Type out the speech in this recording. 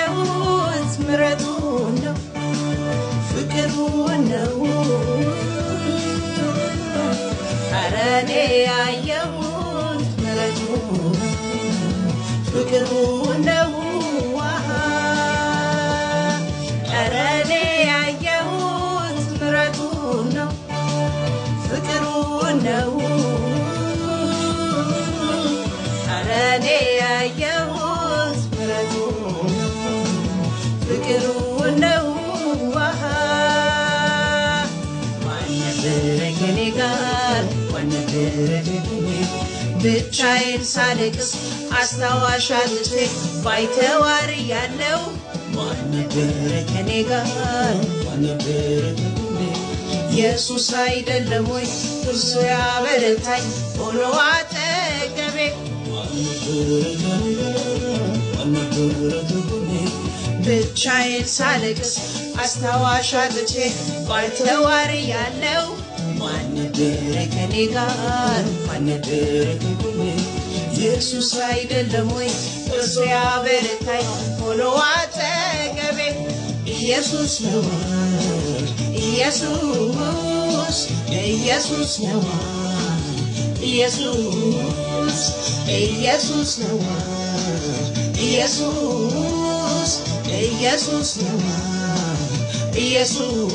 ያየሁት ምሕረቱን ነው ፍቅሩን ነው ኧረ እኔ ያየሁት ምሕረቱን ፍቅሩን ነው ኧረ እኔ ያየሁት ምሕረቱን ነው ፍቅሩን ነው ኧረ እኔ ያየሁት ምሕረቱን ፍቅሩን ነው ማን ነበረ ከኔ ጋር ማን ነበረ ብቻዬን ሳለቅስ አስታዋሽ አጥቼ ባይተዋር ያለው ማን ነበረ ከኔ ጋር ማን ነበረ ኢየሱስ አይደለም ወይ እርሱ ያበረታኝ ሆኖ አጠገቤ ብቻዬን ሳለቅስ አስታዋሽ አጥቼ ባይተዋር ያለው ማን ነበረ ከኔ ጋር ማን ነበረ ኢየሱስ አይደለም ወይ እርሱ ያበረታኝ ሆኖ አጠገቤ ኢየሱስ ነው ኢየሱስ ኢየሱስ ነው ኢየሱስ ኢየሱስ ነው ኢየሱስ ኢየሱስ ነው ኢየሱስ